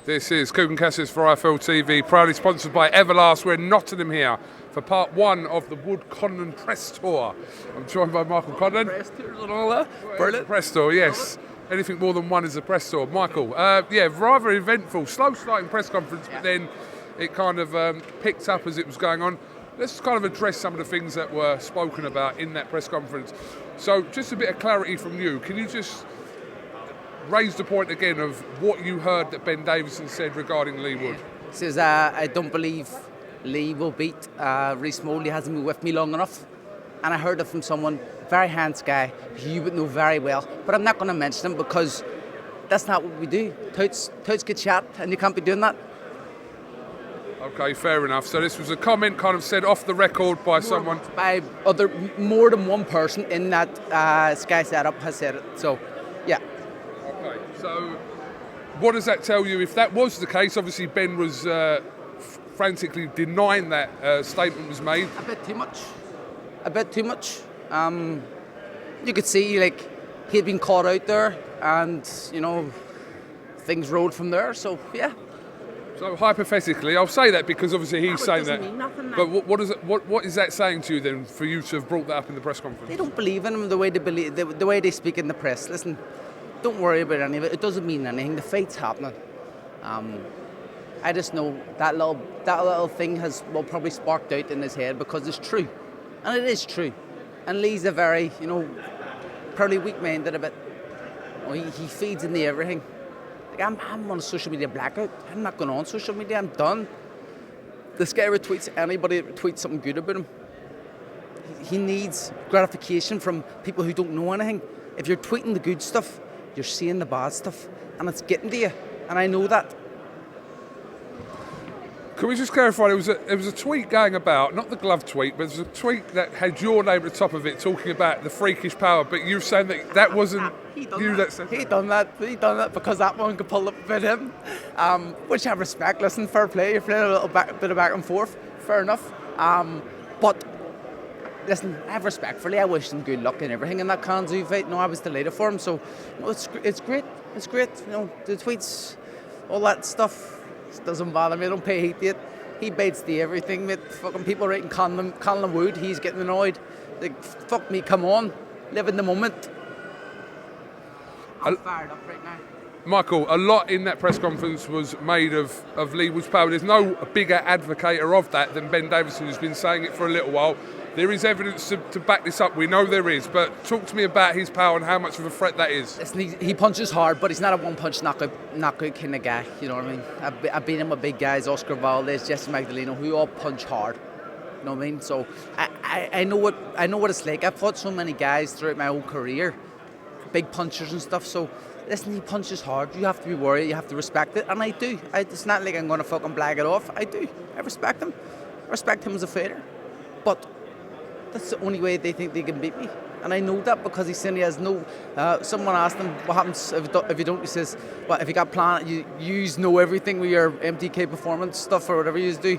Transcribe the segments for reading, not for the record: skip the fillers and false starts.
This is KUGAN CASSIUS for IFL TV, proudly sponsored by Everlast. We're in Nottingham here for part one of the Wood Conlan Press Tour. I'm joined by Michael Conlan. Press tours and all that. Brilliant. Press Tour, yes. Anything more than one is a press tour. Michael, rather eventful. Slow starting press conference, but then it kind of picked up as it was going on. Let's kind of address some of the things that were spoken about in that press conference. So just a bit of clarity from you. Can you just raise the point again of what you heard that Ben Davison said regarding Lee Wood? He says, I don't believe Lee will beat Rhys Mould. He hasn't been with me long enough. And I heard it from someone, very hands guy, who you would know very well. But I'm not going to mention him because that's not what we do. Touts get shot, and you can't be doing that. Okay, fair enough. So this was a comment kind of said off the record by someone? By more than one person in that Sky setup has said it. So, yeah. Okay, so what does that tell you? If that was the case, obviously Ben was frantically denying that statement was made. A bit too much. You could see, like, he'd been caught out there and, you know, things rolled from there, so, yeah. So hypothetically, I'll say that because obviously he's saying that. Mean nothing, but what is that saying to you then, for you to have brought that up in the press conference? They don't believe in him the way the way they speak in the press. Listen, don't worry about any of it. It doesn't mean anything. The fight's happening. I just know that little thing will probably sparked out in his head because it's true, and it is true. And Lee's a very, you know, probably weak-minded a bit. He feeds into everything. Like, I'm on a social media blackout. I'm not going on social media. I'm done. This guy retweets anybody that retweets something good about him. He needs gratification from people who don't know anything. If you're tweeting the good stuff, you're seeing the bad stuff, and it's getting to you. And I know that. Can we just clarify, there was a tweet going about, not the glove tweet, but there was a tweet that had your name at the top of it talking about the freakish power, but you were saying that wasn't you that said that. He done that because that one could pull up about him, which I respect. Listen, fair play, you're playing a bit of back and forth, fair enough. But listen, I have respect for Lee. I wish him good luck and everything in that Kanzu fight. No, I was delighted for him, so no, it's great. It's great, you know, the tweets, all that stuff. It doesn't bother me. I don't pay heed to it. He baits the everything, mate. Fucking people writing Conlan Wood. He's getting annoyed. Like, fuck me, come on. Live in the moment. I'm fired up right now. Michael, a lot in that press conference was made of Lee Wood's power. There's no bigger advocator of that than Ben Davison, who's been saying it for a little while. There is evidence to back this up. We know there is, but talk to me about his power and how much of a threat that is. Listen, he punches hard, but he's not a one-punch knockout kind of guy. You know what I mean? I've been in with big guys, Oscar Valdez, Jesse Magdaleno, who all punch hard. You know what I mean? So I know what it's like. I've fought so many guys throughout my whole career, big punchers and stuff. So listen, he punches hard. You have to be worried. You have to respect it, and I do. It's not like I'm going to fucking blag it off. I do. I respect him. I respect him as a fighter, but that's the only way they think they can beat me. And I know that because he's saying he has no... someone asked him, what happens if you don't? He says, well, if you got plan, you know everything with your MTK performance stuff or whatever you do.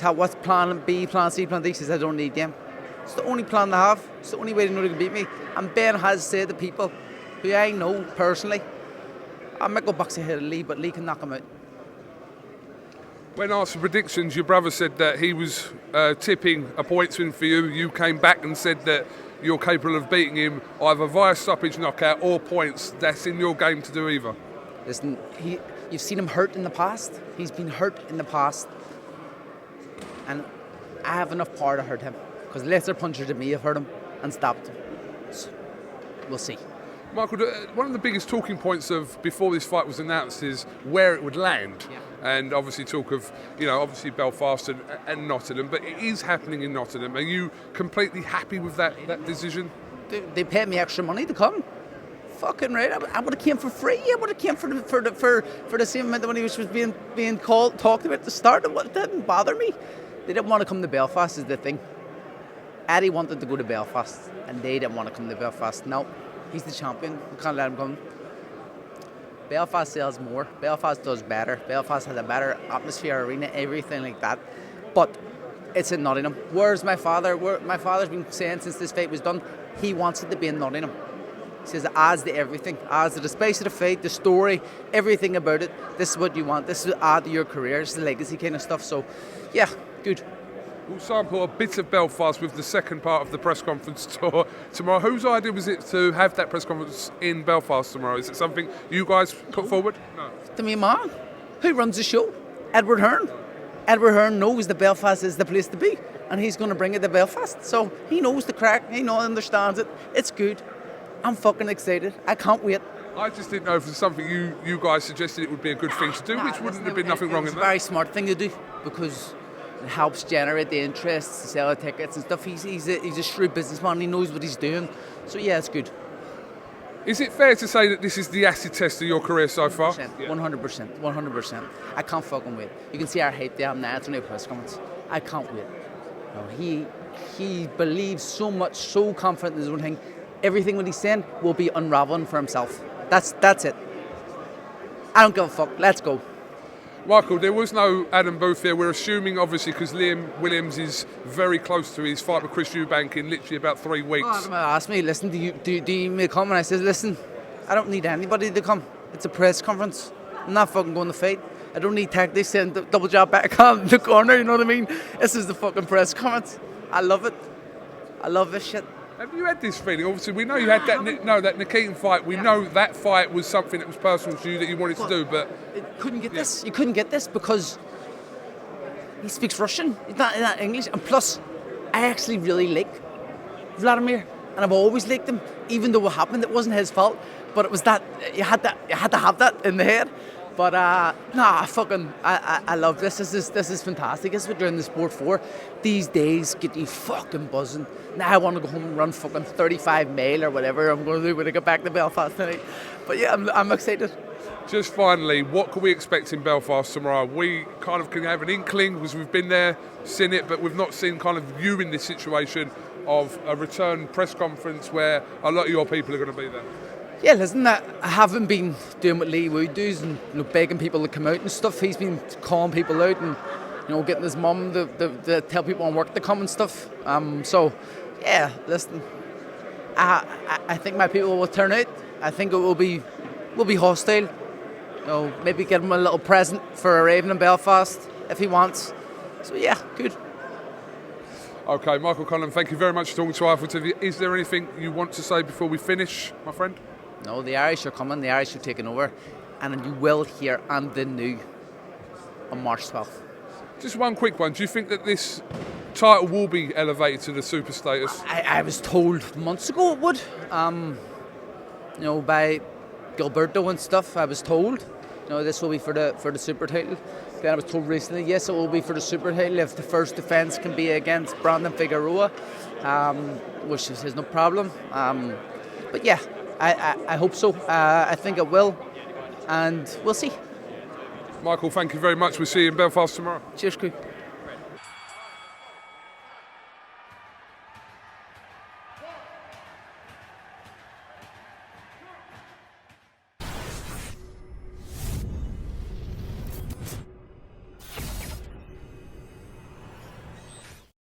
What's plan B, plan C, plan D? He says, I don't need them. It's the only plan to have. It's the only way to know they can beat me. And Ben has said to people who I know personally, I might go box ahead of Lee, but Lee can knock him out. When asked for predictions, your brother said that he was tipping a points win for you. You came back and said that you're capable of beating him either via stoppage knockout or points. That's in your game to do either. Listen, you've seen him hurt in the past. He's been hurt in the past. And I have enough power to hurt him. Because lesser punchers than me have hurt him and stopped him. So, we'll see. Michael, one of the biggest talking points of before this fight was announced is where it would land. Yeah. And obviously talk of, you know, obviously Belfast and Nottingham, but it is happening in Nottingham. Are you completely happy with that decision? They paid me extra money to come. Fucking right. I would have came for free. I would have came for the same amount of money which was being talked about at the start. It didn't bother me. They didn't want to come to Belfast is the thing. Eddie wanted to go to Belfast and they didn't want to come to Belfast. No. He's the champion. We can't let him come. Belfast sells more. Belfast does better. Belfast has a better atmosphere, arena, everything like that. But it's in Nottingham. Where's my father? My father's been saying since this fight was done, he wants it to be in Nottingham. He says it adds to everything, adds to the space of the fight, the story, everything about it. This is what you want. This will add to your career. It's the legacy kind of stuff. So, yeah, good. We'll sample a bit of Belfast with the second part of the press conference tour tomorrow. Whose idea was it to have that press conference in Belfast tomorrow? Is it something you guys put forward? No. To me, man, who runs the show? Edward Hearn. Edward Hearn knows that Belfast is the place to be, and he's going to bring it to Belfast. So he knows the crack. He understands it. It's good. I'm fucking excited. I can't wait. I just didn't know if it was something you guys suggested it would be a good thing to do, which wouldn't have been nothing wrong in It's that. a very smart thing to do because it helps generate the interest, to sell the tickets and stuff. He's a shrewd businessman. He knows what he's doing. So yeah, it's good. Is it fair to say that this is the acid test of your career so far? 100%. I can't fucking wait. You can see our hate there now. It's only a press conference. I can't wait. No, he believes so much, so confident in his own thing. Everything what he's saying will be unraveling for himself. That's it. I don't give a fuck. Let's go. Michael, there was no Adam Booth there. We're assuming, obviously, because Liam Williams is very close to his fight with Chris Eubank in literally about 3 weeks. Adam asked me, listen, do you need me to come? And I said, listen, I don't need anybody to come. It's a press conference. I'm not fucking going to fight. I don't need tactics and double jab back on the corner, you know what I mean? This is the fucking press conference. I love it. I love this shit. Have you had this feeling? Obviously, we know you had that Nikitin fight. We know that fight was something that was personal to you that you wanted to do, but couldn't get this. You couldn't get this because he speaks Russian. He's not English. And plus, I actually really like Vladimir, and I've always liked him, even though what happened, it wasn't his fault. But it was that you had to have that in the head. But I love this. This is fantastic. This is what you're in the sport for. These days get you fucking buzzing. Now I want to go home and run fucking 35 mile or whatever I'm going to do when I get back to Belfast tonight. But yeah, I'm excited. Just finally, what can we expect in Belfast tomorrow? We kind of can have an inkling because we've been there, seen it, but we've not seen kind of you in this situation of a return press conference where a lot of your people are going to be there. Yeah, listen, I haven't been doing what Lee Wood does and begging people to come out and stuff. He's been calling people out and getting his mum to tell people on work to come and stuff. So, yeah, listen, I think my people will turn out. I think it will be hostile. Maybe get him a little present for arriving in Belfast if he wants. So yeah, good. Okay, Michael Conlan, thank you very much for talking to Eiffel TV. Is there anything you want to say before we finish, my friend? No, the Irish are coming, the Irish are taking over, and you will hear and the new on March 12th. Just one quick one. Do you think that this title will be elevated to the super status? I was told months ago it would. By Gilberto and stuff, I was told. This will be for the super title. Then I was told recently, yes, it will be for the super title if the first defence can be against Brandon Figueroa, which is no problem. But yeah, I hope so. I think it will, and we'll see. Michael, thank you very much. We'll see you in Belfast tomorrow. Cheers, crew.